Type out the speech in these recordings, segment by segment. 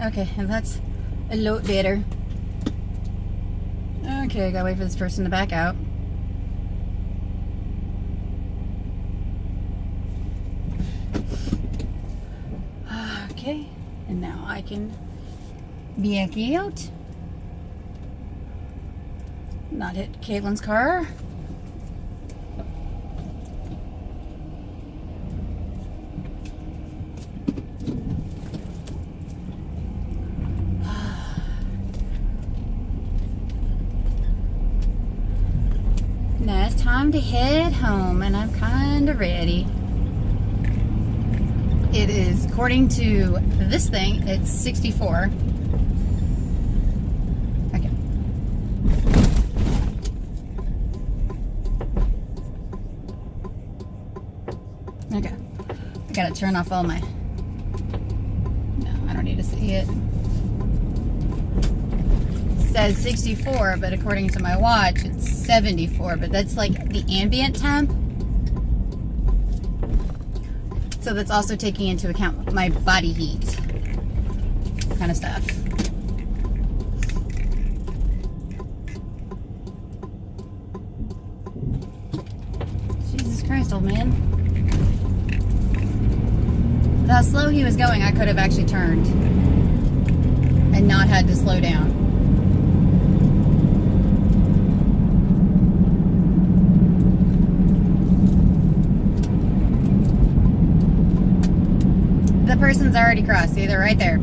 Okay, and that's a lot better. Okay, I gotta wait for this person to back out. Okay, and now I can back out. Not hit Caitlin's car. Now it's time to head home, and I'm kind of ready. It is, according to this thing, it's 64. Okay. Okay. I gotta turn off all my... No, I don't need to see it. It says 64, but according to my watch, it's 74. But that's like the ambient temp. So that's also taking into account my body heat kind of stuff. Jesus Christ, old man. With how slow he was going, I could have actually turned and not had to slow down. The person's already crossed. See, they're right there.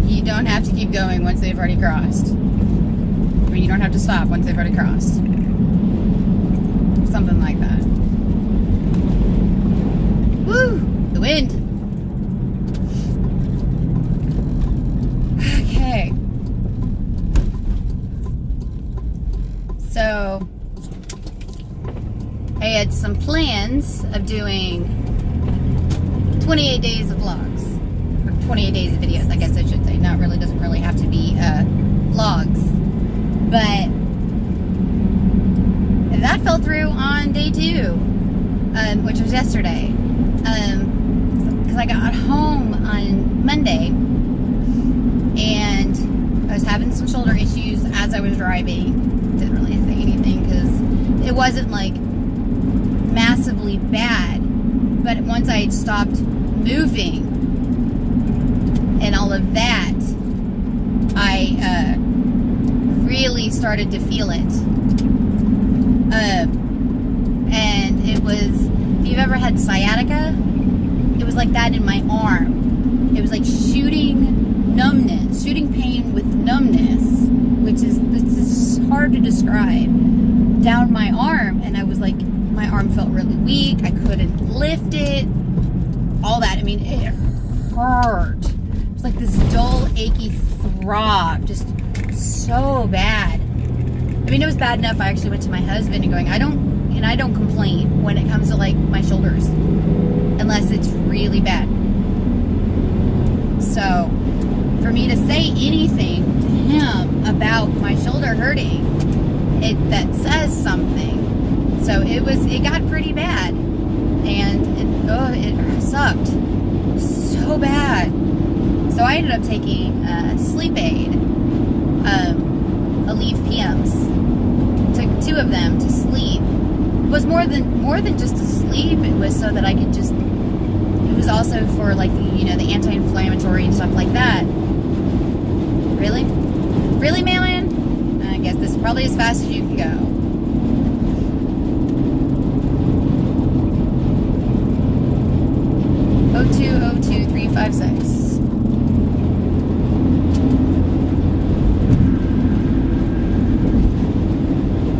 You don't have to keep going once they've already crossed. I mean, you don't have to stop once they've already crossed. Something like that. Woo! The wind. Okay. So... I had some plans of doing 28 days of vlogs, or 28 days of videos, I guess I should say. Not really, doesn't really have to be vlogs, but that fell through on day 2, which was yesterday, because I got home on Monday, and I was having some shoulder issues as I was driving. Didn't really say anything because it wasn't like massively bad, but once I had stopped moving and all of that, I really started to feel it. And it was, if you've ever had sciatica, it was like that in my arm. It was like shooting numbness, shooting pain with numbness, which is, this is hard to describe, down my arm, and I was like, my arm felt really weak. I couldn't lift it. All that. I mean, it hurt. It was like this dull, achy throb. Just so bad. I mean, it was bad enough I actually went to my husband and going, I don't complain when it comes to like my shoulders. Unless it's really bad. So, for me to say anything to him about my shoulder hurting, that says something. So it got pretty bad, and it sucked so bad. So I ended up taking a sleep aid, Aleve PMs. Took 2 of them to sleep. It was more than just to sleep. It was so that I could just. It was also for like the anti-inflammatory and stuff like that. Really, Mailman? I guess this is probably as fast as you can go. 0202356.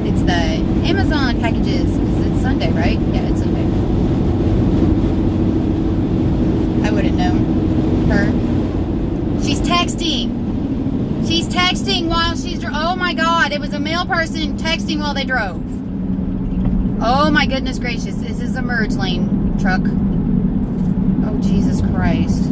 It's the Amazon packages. It's Sunday, right? Yeah, it's Sunday. I wouldn't know her. She's texting. She's texting while she's... Oh my God, it was a male person texting while they drove. Oh my goodness gracious. This is a merge lane truck. Oh, Jesus Christ.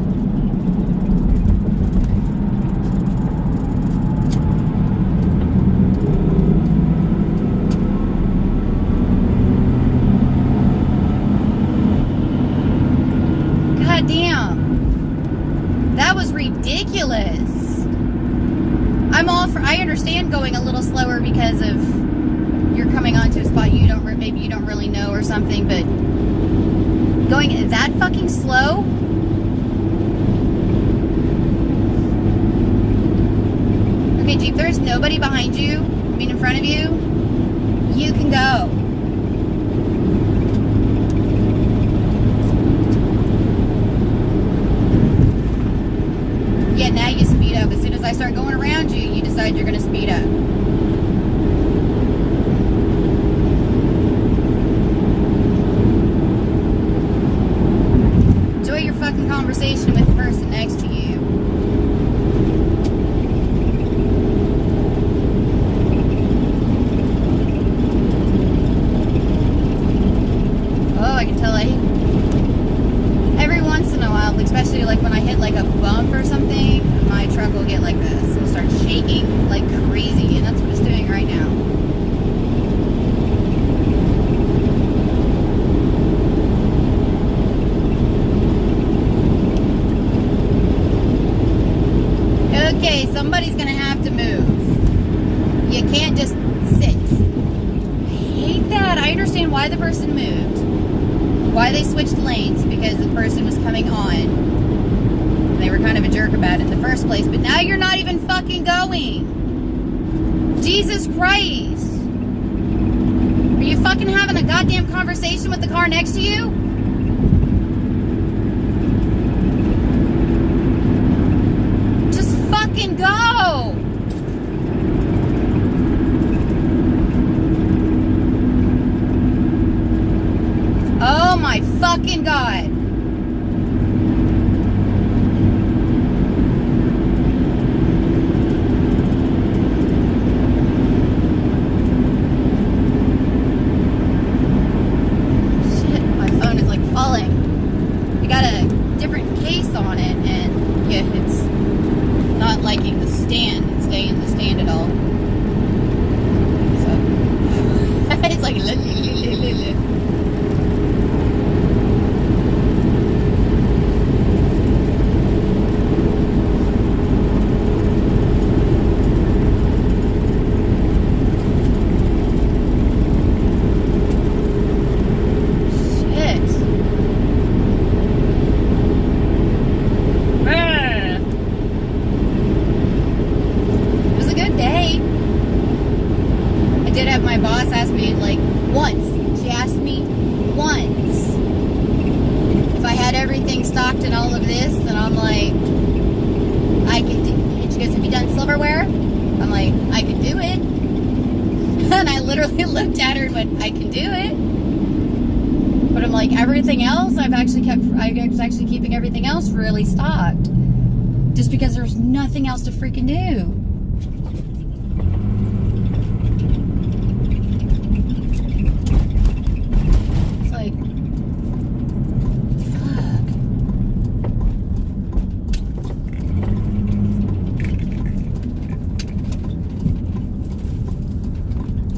God goddamn. That was ridiculous. I understand going a little slower because of you're coming onto a spot maybe you don't really know or something, but going that fucking slow? Okay, Jeep, there's nobody behind you, I mean in front of you. You can go. Yeah, now you speed up. As soon as I start going around you, you decide you're going to speed up. Enjoy your fucking conversation with the person next to you. Oh, I can tell every once in a while, especially like when I hit like a bump or something, my truck will get like this. It'll start shaking like crazy, and that's what it's doing right now. Okay, somebody's gonna have to move. You can't just sit. I hate that. I understand why the person moved. Why they switched lanes, because the person was coming on. They were kind of a jerk about it in the first place, but now you're not even fucking going. Jesus Christ. Are you fucking having a goddamn conversation with the car next to you? Just fucking go. Oh my fucking God. Shit, my phone is like falling. I got a different case on it, and yeah, it's not liking the stand. It's staying in the stand at all. So it's like stocked in all of this, and I'm like, I could do, and she goes, have you done silverware? I'm like, I could do it. And I literally looked at her and went, I can do it. But I'm like, everything else, I was actually keeping everything else really stocked. Just because there's nothing else to freaking do.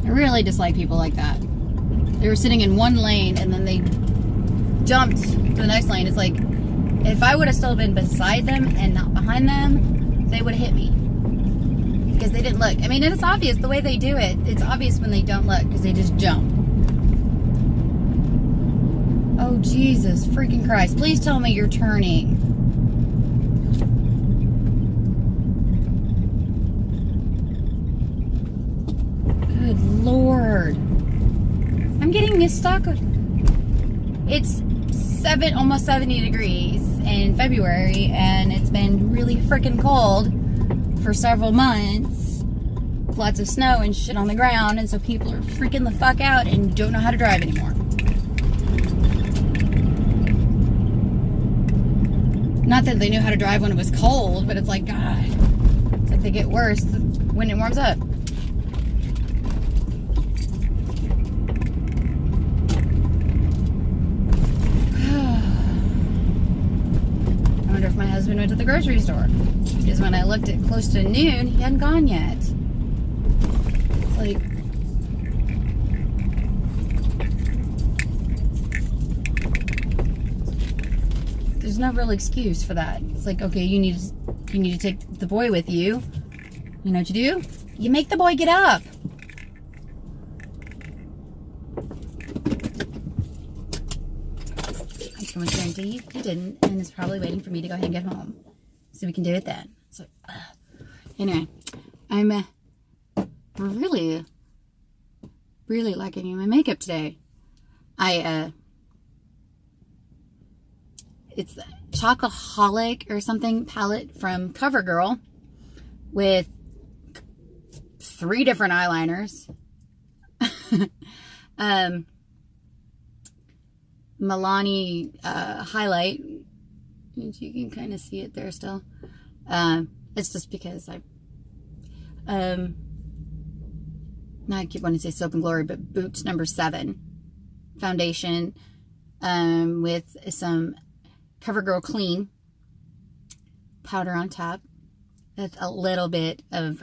I really dislike people like that. They were sitting in one lane and then they jumped to the next lane. It's like, if I would have still been beside them and not behind them, they would have hit me. Because they didn't look. I mean, it's obvious the way they do it. It's obvious when they don't look because they just jump. Oh, Jesus freaking Christ. Please tell me you're turning. Good Lord. I'm getting this stuck. It's almost 70 degrees in February, and it's been really freaking cold for several months. Lots of snow and shit on the ground, and so people are freaking the fuck out and don't know how to drive anymore. Not that they knew how to drive when it was cold, but it's like, God, it's like they get worse when it warms up. I wonder if my husband went to the grocery store. Because when I looked at close to noon, he hadn't gone yet. It's like, there's no real excuse for that. It's like, okay, you need to take the boy with you. You know what you do? You make the boy get up. I can guarantee he didn't, and is probably waiting for me to go ahead and get home so we can do it then. So anyway, I'm really liking my makeup today. It's Chocoholic or something palette from CoverGirl with 3 different eyeliners. Milani highlight. You can kind of see it there still. It's just because now I keep wanting to say Soap and Glory, but Boots number 7 foundation with some CoverGirl Clean powder on top. With a little bit of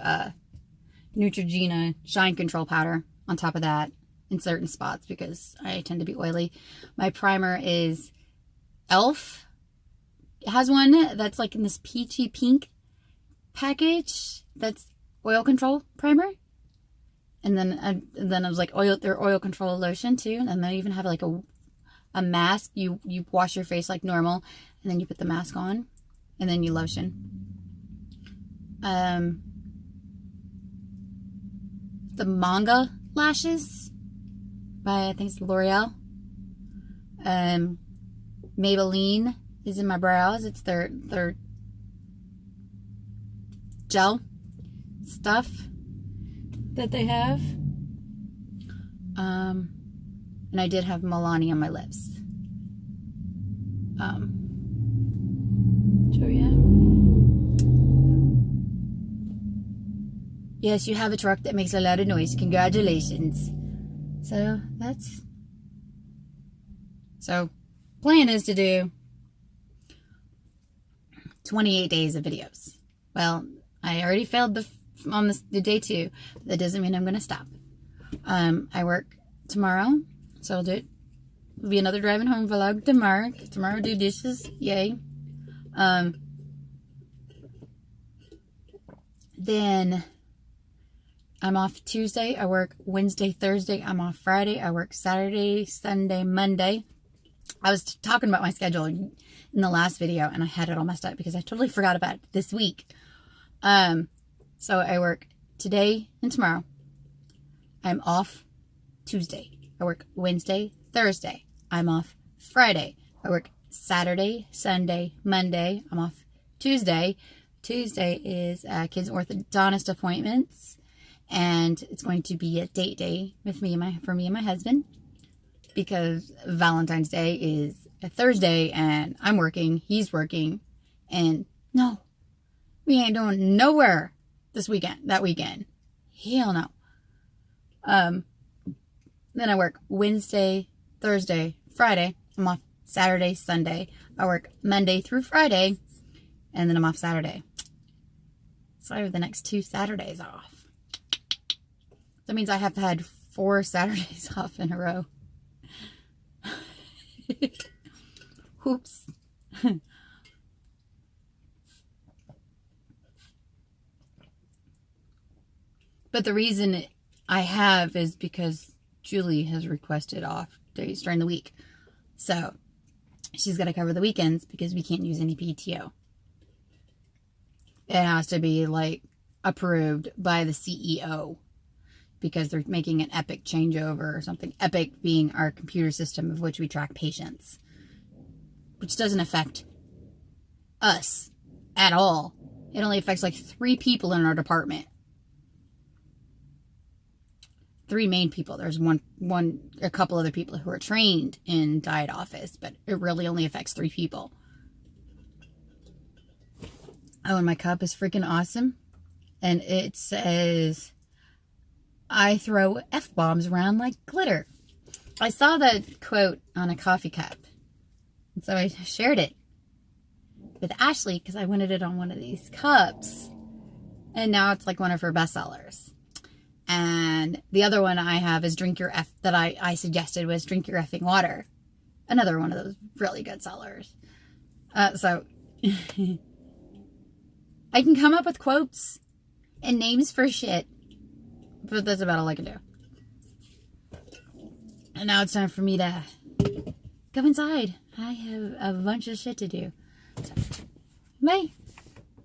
Neutrogena Shine Control powder on top of that in certain spots because I tend to be oily. My primer is e.l.f. It has one that's like in this peachy pink package. That's oil control primer. And then I was like, their oil control lotion too. And they even have like a mask. You wash your face like normal, and then you put the mask on, and then you lotion. The Manga lashes by, I think it's L'Oreal. Maybelline is in my brows. It's their gel stuff that they have. And I did have Milani on my lips. So yeah. Yes, you have a truck that makes a lot of noise. Congratulations. So plan is to do 28 days of videos. Well, I already failed on the day 2. That doesn't mean I'm going to stop. I work tomorrow, so I'll do it. It'll be another driving home vlog tomorrow. Tomorrow I'll do dishes. Yay. Then I'm off Tuesday. I work Wednesday, Thursday. I'm off Friday. I work Saturday, Sunday, Monday. I was talking about my schedule in the last video, and I had it all messed up because I totally forgot about it this week. So I work today and tomorrow. I'm off Tuesday. I work Wednesday, Thursday. I'm off Friday. I work Saturday, Sunday, Monday. I'm off Tuesday. Tuesday is kids' orthodontist appointments, and it's going to be a date day with me and my husband because Valentine's Day is a Thursday, and I'm working, he's working, and no, we ain't going nowhere that weekend. Hell no. Then I work Wednesday, Thursday, Friday. I'm off Saturday, Sunday. I work Monday through Friday, and then I'm off Saturday. So I have the next 2 Saturdays off. That means I have had 4 Saturdays off in a row. Oops. But the reason I have is because Julie has requested off days during the week. So she's got to cover the weekends because we can't use any PTO. It has to be like approved by the CEO because they're making an Epic changeover or something. Epic being our computer system of which we track patients, which doesn't affect us at all. It only affects like 3 people in our department. 3 main people. There's a couple other people who are trained in Diet Office, but it really only affects 3 people. Oh, and my cup is freaking awesome. And it says, I throw F-bombs around like glitter. I saw that quote on a coffee cup. And so I shared it with Ashley because I wanted it on one of these cups. And now it's like one of her bestsellers. And the other one I have is that I suggested was Drink Your Effing Water. Another one of those really good sellers. So I can come up with quotes and names for shit, but that's about all I can do. And now it's time for me to go inside. I have a bunch of shit to do. So, bye.